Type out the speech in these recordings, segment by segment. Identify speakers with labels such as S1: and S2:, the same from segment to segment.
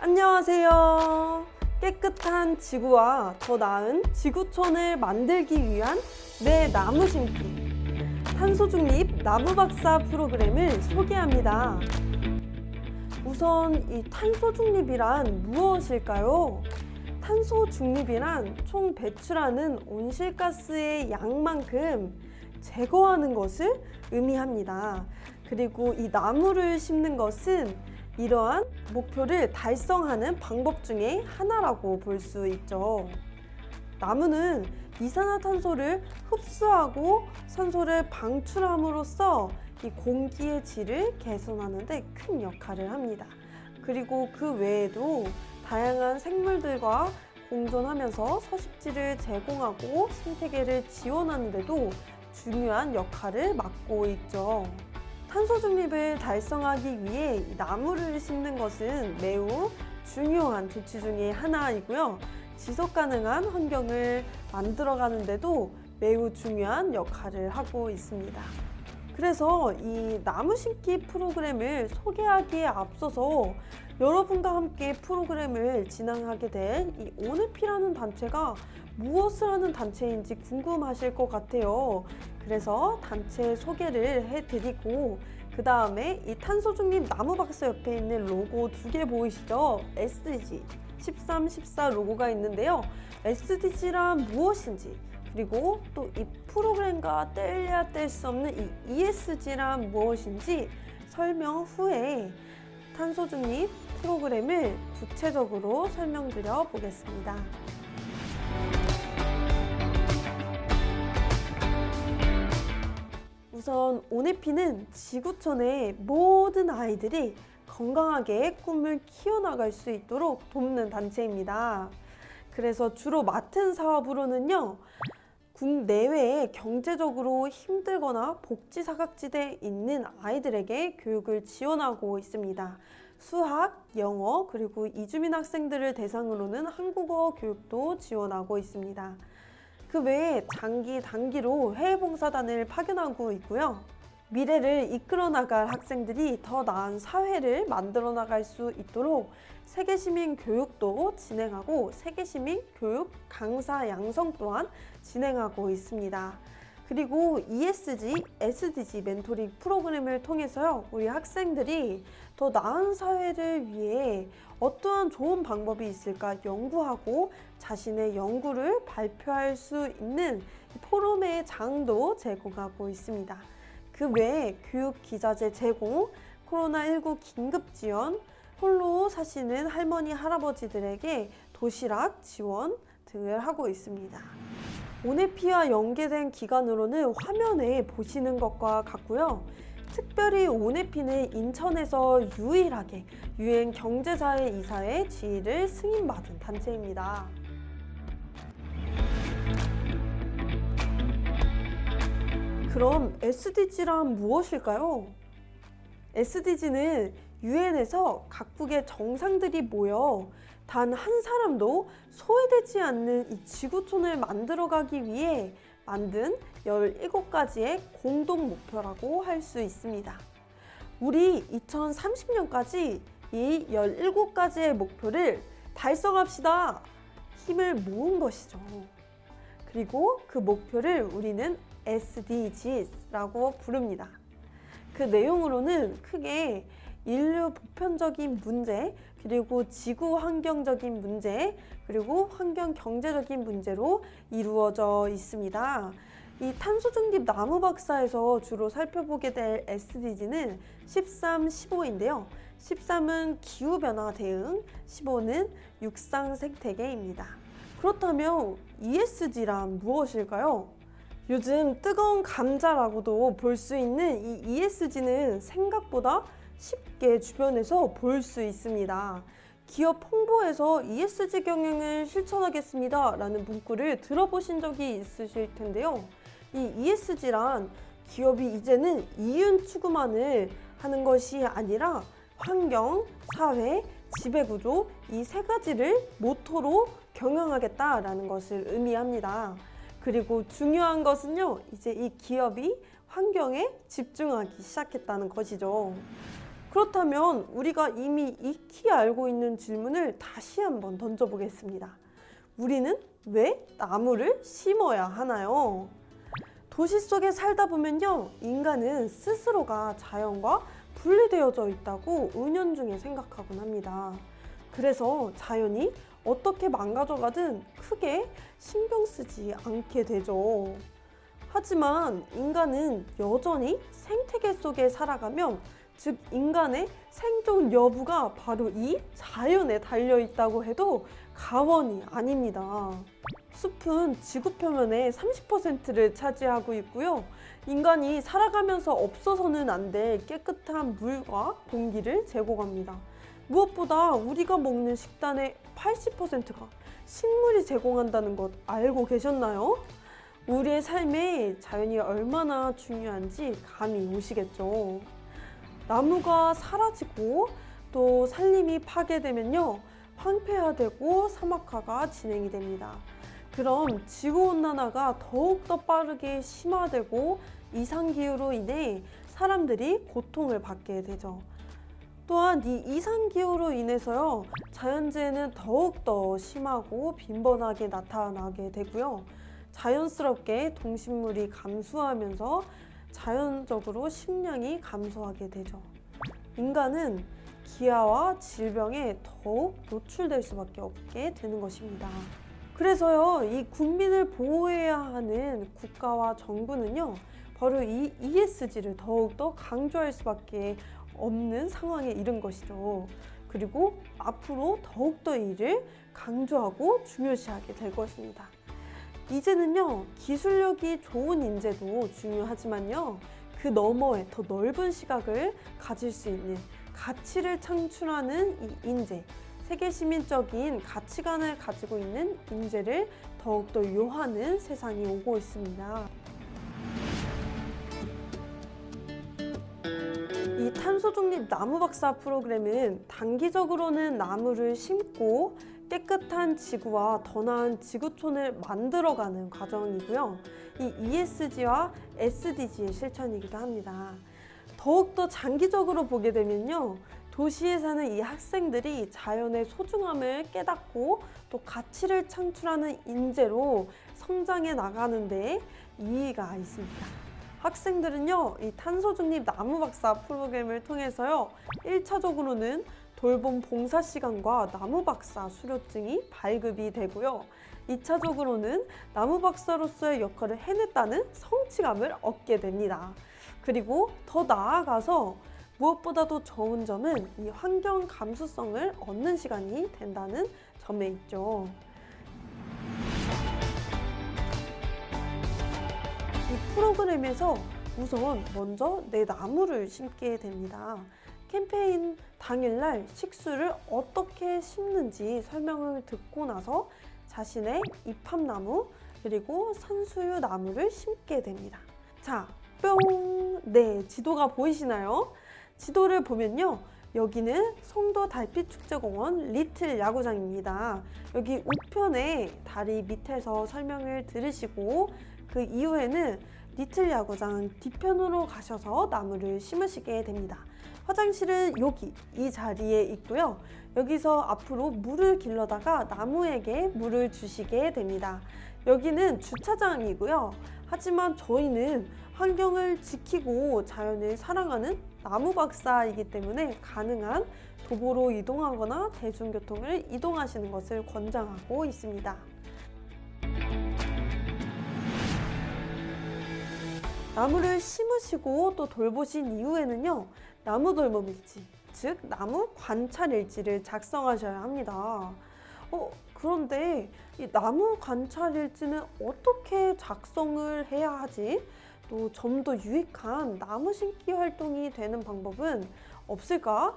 S1: 안녕하세요. 깨끗한 지구와 더 나은 지구촌을 만들기 위한 내 나무 심기 탄소 중립 나무 박사 프로그램을 소개합니다. 우선 이 탄소 중립이란 무엇일까요? 탄소 중립이란 총 배출하는 온실가스의 양만큼 제거하는 것을 의미합니다. 그리고 이 나무를 심는 것은 이러한 목표를 달성하는 방법 중에 하나라고 볼 수 있죠. 나무는 이산화탄소를 흡수하고 산소를 방출함으로써 이 공기의 질을 개선하는 데 큰 역할을 합니다. 그리고 그 외에도 다양한 생물들과 공존하면서 서식지를 제공하고 생태계를 지원하는 데도 중요한 역할을 맡고 있죠. 탄소 중립을 달성하기 위해 나무를 심는 것은 매우 중요한 조치 중에 하나이고요. 지속 가능한 환경을 만들어가는 데도 매우 중요한 역할을 하고 있습니다. 그래서 이 나무 심기 프로그램을 소개하기에 앞서서 여러분과 함께 프로그램을 진행하게 된 이 온해피라는 단체가 무엇을 하는 단체인지 궁금하실 것 같아요. 그래서 단체 소개를 해드리고 그 다음에 이 탄소 중립 나무 박사 옆에 있는 로고 2개 보이시죠? SDG 13, 14 로고가 있는데요. SDG란 무엇인지 그리고 또 이 프로그램과 뗄래야 뗄 수 없는 이 ESG란 무엇인지 설명 후에 탄소 중립 프로그램을 구체적으로 설명드려 보겠습니다. 우선 온해피는 지구촌의 모든 아이들이 건강하게 꿈을 키워나갈 수 있도록 돕는 단체입니다. 그래서 주로 맡은 사업으로는요, 국내외에 경제적으로 힘들거나 복지 사각지대에 있는 아이들에게 교육을 지원하고 있습니다. 수학, 영어, 그리고 이주민 학생들을 대상으로는 한국어 교육도 지원하고 있습니다. 그 외에 장기, 단기로 해외 봉사단을 파견하고 있고요. 미래를 이끌어 나갈 학생들이 더 나은 사회를 만들어 나갈 수 있도록 세계시민 교육도 진행하고 세계시민 교육 강사 양성 또한 진행하고 있습니다. 그리고 ESG, SDG 멘토링 프로그램을 통해서요, 우리 학생들이 더 나은 사회를 위해 어떠한 좋은 방법이 있을까 연구하고 자신의 연구를 발표할 수 있는 포럼의 장도 제공하고 있습니다. 그 외에 교육 기자재 제공, 코로나19 긴급 지원, 홀로 사시는 할머니, 할아버지들에게 도시락 지원 등을 하고 있습니다. 온해피와 연계된 기관으로는 화면에 보시는 것과 같고요. 특별히 온해피는 인천에서 유일하게 유엔 경제사회 이사의 지위를 승인받은 단체입니다. 그럼 SDG란 무엇일까요? SDG는 유엔에서 각국의 정상들이 모여 단 한 사람도 소외되지 않는 이 지구촌을 만들어가기 위해 만든 17가지의 공동 목표라고 할 수 있습니다. 우리 2030년까지 이 17가지의 목표를 달성합시다. 힘을 모은 것이죠. 그리고 그 목표를 우리는 SDGs라고 부릅니다. 그 내용으로는 크게 인류 보편적인 문제, 그리고 지구 환경적인 문제, 그리고 환경 경제적인 문제로 이루어져 있습니다. 이 탄소 중립 나무 박사에서 주로 살펴보게 될 SDG는 13, 15인데요. 13은 기후변화 대응, 15는 육상 생태계입니다. 그렇다면 ESG란 무엇일까요? 요즘 뜨거운 감자라고도 볼 수 있는 이 ESG는 생각보다 쉽게 주변에서 볼 수 있습니다. 기업 홍보에서 ESG 경영을 실천하겠습니다 라는 문구를 들어보신 적이 있으실 텐데요. 이 ESG란 기업이 이제는 이윤 추구만을 하는 것이 아니라 환경, 사회, 지배구조 이 세 가지를 모토로 경영하겠다라는 것을 의미합니다. 그리고 중요한 것은요, 이제 이 기업이 환경에 집중하기 시작했다는 것이죠. 그렇다면 우리가 이미 익히 알고 있는 질문을 다시 한번 던져보겠습니다. 우리는 왜 나무를 심어야 하나요? 도시 속에 살다 보면요, 인간은 스스로가 자연과 분리되어져 있다고 은연중에 생각하곤 합니다. 그래서 자연이 어떻게 망가져가든 크게 신경 쓰지 않게 되죠. 하지만 인간은 여전히 생태계 속에 살아가면, 즉 인간의 생존 여부가 바로 이 자연에 달려 있다고 해도 과언이 아닙니다. 숲은 지구 표면의 30%를 차지하고 있고요. 인간이 살아가면서 없어서는 안 될 깨끗한 물과 공기를 제공합니다. 무엇보다 우리가 먹는 식단의 80%가 식물이 제공한다는 것 알고 계셨나요? 우리의 삶에 자연이 얼마나 중요한지 감이 오시겠죠. 나무가 사라지고 또 산림이 파괴되면요, 황폐화되고 사막화가 진행이 됩니다. 그럼 지구온난화가 더욱더 빠르게 심화되고 이상기후로 인해 사람들이 고통을 받게 되죠. 또한 이 이상기후로 인해서요, 자연재해는 더욱더 심하고 빈번하게 나타나게 되고요. 자연스럽게 동식물이 감소하면서 자연적으로 식량이 감소하게 되죠. 인간은 기아와 질병에 더욱 노출될 수밖에 없게 되는 것입니다. 그래서요, 이 국민을 보호해야 하는 국가와 정부는요, 바로 이 ESG를 더욱더 강조할 수밖에 없는 상황에 이른 것이죠. 그리고 앞으로 더욱더 이를 강조하고 중요시하게 될 것입니다. 이제는요, 기술력이 좋은 인재도 중요하지만요, 그 너머에 더 넓은 시각을 가질 수 있는 가치를 창출하는 이 인재, 세계 시민적인 가치관을 가지고 있는 인재를 더욱더 요하는 세상이 오고 있습니다. 이 탄소중립 나무박사 프로그램은 단기적으로는 나무를 심고 깨끗한 지구와 더 나은 지구촌을 만들어가는 과정이고요. 이 ESG와 SDG의 실천이기도 합니다. 더욱더 장기적으로 보게 되면요, 도시에 사는 이 학생들이 자연의 소중함을 깨닫고 또 가치를 창출하는 인재로 성장해 나가는 데 이의가 있습니다. 학생들은요, 이 탄소중립 나무박사 프로그램을 통해서요, 1차적으로는 돌봄 봉사 시간과 나무박사 수료증이 발급이 되고요. 2차적으로는 나무박사로서의 역할을 해냈다는 성취감을 얻게 됩니다. 그리고 더 나아가서 무엇보다도 좋은 점은 이 환경 감수성을 얻는 시간이 된다는 점에 있죠. 이 프로그램에서 우선 먼저 내 나무를 심게 됩니다. 캠페인 당일날 식수를 어떻게 심는지 설명을 듣고 나서 자신의 이팝나무 그리고 산수유 나무를 심게 됩니다. 자, 뿅! 네, 지도가 보이시나요? 지도를 보면요, 여기는 송도 달빛축제공원 리틀 야구장입니다. 여기 우편에 다리 밑에서 설명을 들으시고 그 이후에는 리틀 야구장 뒤편으로 가셔서 나무를 심으시게 됩니다. 화장실은 여기 이 자리에 있고요. 여기서 앞으로 물을 길러다가 나무에게 물을 주시게 됩니다. 여기는 주차장이고요. 하지만 저희는 환경을 지키고 자연을 사랑하는 나무박사이기 때문에 가능한 도보로 이동하거나 대중교통을 이동하시는 것을 권장하고 있습니다. 나무를 심으시고 또 돌보신 이후에는요, 나무 돌봄 일지, 즉 나무 관찰 일지를 작성하셔야 합니다. 그런데 이 나무 관찰 일지는 어떻게 작성을 해야 하지? 또 좀 더 유익한 나무 심기 활동이 되는 방법은 없을까?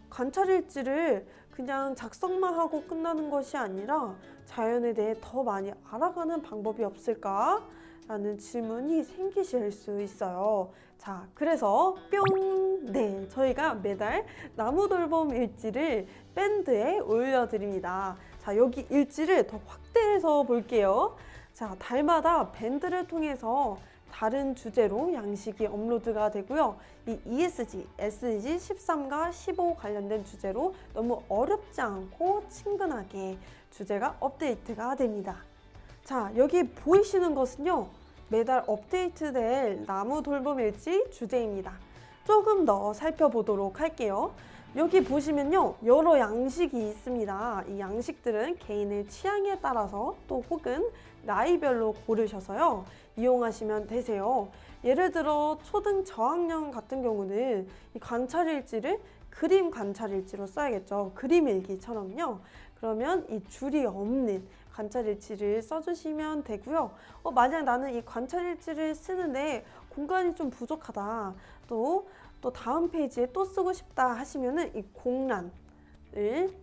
S1: 관찰 일지를 그냥 작성만 하고 끝나는 것이 아니라 자연에 대해 더 많이 알아가는 방법이 없을까? 라는 질문이 생기실 수 있어요. 자, 그래서 뿅! 네, 저희가 매달 나무 돌봄 일지를 밴드에 올려드립니다. 자, 여기 일지를 더 확대해서 볼게요. 자, 달마다 밴드를 통해서 다른 주제로 양식이 업로드가 되고요. 이 ESG, SDG 13과 15 관련된 주제로 너무 어렵지 않고 친근하게 주제가 업데이트가 됩니다. 자, 여기 보이시는 것은요, 매달 업데이트될 나무 돌봄일지 주제입니다. 조금 더 살펴보도록 할게요. 여기 보시면요, 여러 양식이 있습니다. 이 양식들은 개인의 취향에 따라서 또 혹은 나이별로 고르셔서요, 이용하시면 되세요. 예를 들어 초등 저학년 같은 경우는 이 관찰일지를 그림 관찰일지로 써야겠죠. 그림 일기처럼요. 그러면 이 줄이 없는 관찰일지를 써주시면 되고요. 만약 나는 이 관찰일지를 쓰는데 공간이 좀 부족하다. 또 다음 페이지에 또 쓰고 싶다 하시면은 이 공란을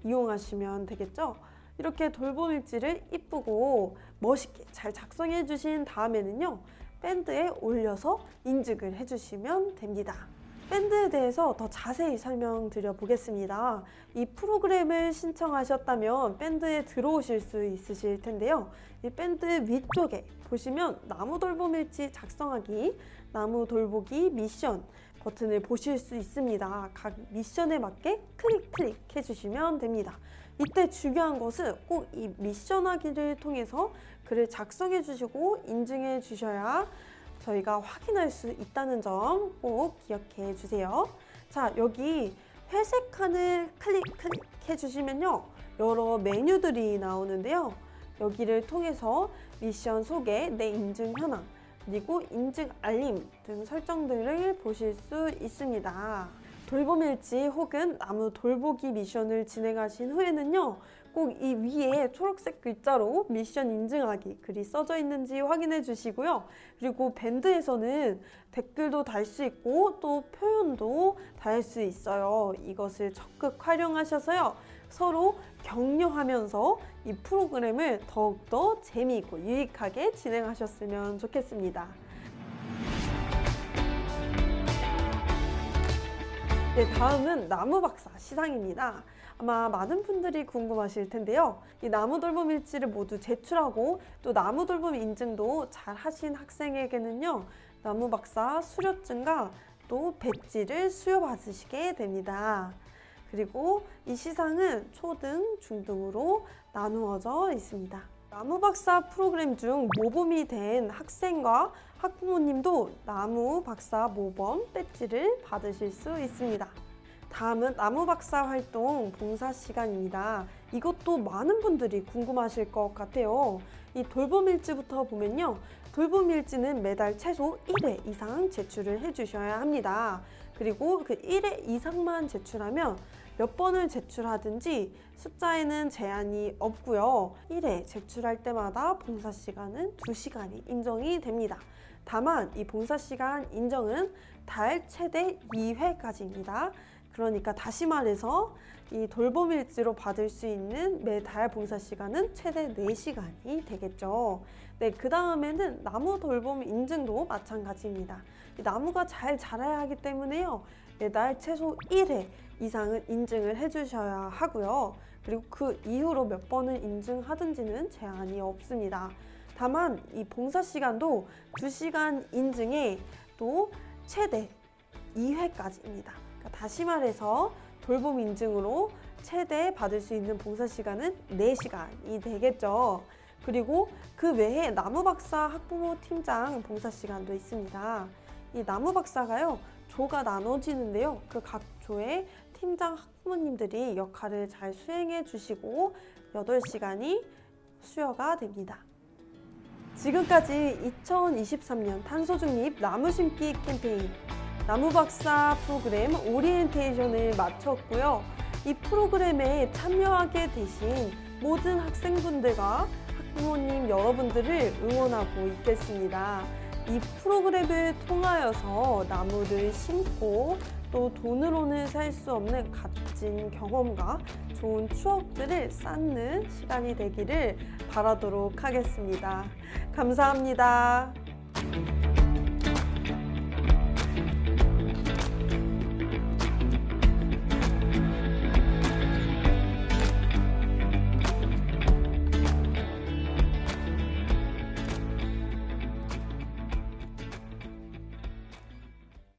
S1: 이용하시면 되겠죠. 이렇게 돌봄일지를 이쁘고 멋있게 잘 작성해 주신 다음에는요, 밴드에 올려서 인증을 해주시면 됩니다. 밴드에 대해서 더 자세히 설명드려 보겠습니다. 이 프로그램을 신청하셨다면 밴드에 들어오실 수 있으실 텐데요. 이 밴드 위쪽에 보시면 나무 돌봄일지 작성하기, 나무 돌보기 미션 버튼을 보실 수 있습니다. 각 미션에 맞게 클릭 해주시면 됩니다. 이때 중요한 것은 꼭 이 미션하기를 통해서 글을 작성해 주시고 인증해 주셔야 저희가 확인할 수 있다는 점 꼭 기억해 주세요. 자, 여기 회색 칸을 클릭해 주시면요, 여러 메뉴들이 나오는데요. 여기를 통해서 미션 소개, 내 인증 현황, 그리고 인증 알림 등 설정들을 보실 수 있습니다. 돌봄일지 혹은 나무 돌보기 미션을 진행하신 후에는요, 꼭 이 위에 초록색 글자로 미션 인증하기 글이 써져 있는지 확인해 주시고요. 그리고 밴드에서는 댓글도 달 수 있고 또 표현도 달 수 있어요. 이것을 적극 활용하셔서요, 서로 격려하면서 이 프로그램을 더욱더 재미있고 유익하게 진행하셨으면 좋겠습니다. 네, 다음은 나무박사 시상입니다. 아마 많은 분들이 궁금하실 텐데요. 이 나무돌봄일지를 모두 제출하고 또 나무돌봄 인증도 잘 하신 학생에게는요, 나무박사 수료증과 또 배지를 수여받으시게 됩니다. 그리고 이 시상은 초등, 중등으로 나누어져 있습니다. 나무박사 프로그램 중 모범이 된 학생과 학부모님도 나무박사 모범 배지를 받으실 수 있습니다. 다음은 나무박사 활동 봉사 시간입니다. 이것도 많은 분들이 궁금하실 것 같아요. 이 돌봄일지부터 보면요, 돌봄일지는 매달 최소 1회 이상 제출을 해주셔야 합니다. 그리고 그 1회 이상만 제출하면 몇 번을 제출하든지 숫자에는 제한이 없고요. 1회 제출할 때마다 봉사시간은 2시간이 인정이 됩니다. 다만 이 봉사시간 인정은 달 최대 2회까지입니다. 그러니까 다시 말해서 이 돌봄일지로 받을 수 있는 매달 봉사시간은 최대 4시간이 되겠죠. 네, 그 다음에는 나무 돌봄 인증도 마찬가지입니다. 이 나무가 잘 자라야 하기 때문에요, 매달 최소 1회 이상은 인증을 해주셔야 하고요. 그리고 그 이후로 몇 번을 인증하든지는 제한이 없습니다. 다만 이 봉사시간도 2시간 인증에 또 최대 2회까지입니다. 그러니까 다시 말해서 돌봄 인증으로 최대 받을 수 있는 봉사시간은 4시간이 되겠죠. 그리고 그 외에 나무박사 학부모 팀장 봉사시간도 있습니다. 이 나무박사가요, 조가 나눠지는데요. 그 각 조의 팀장 학부모님들이 역할을 잘 수행해 주시고 8시간이 수여가 됩니다. 지금까지 2023년 탄소중립 나무심기 캠페인 나무박사 프로그램 오리엔테이션을 마쳤고요. 이 프로그램에 참여하게 되신 모든 학생분들과 학부모님 여러분들을 응원하고 있겠습니다. 이 프로그램을 통하여서 나무를 심고 또 돈으로는 살 수 없는 값진 경험과 좋은 추억들을 쌓는 시간이 되기를 바라도록 하겠습니다. 감사합니다.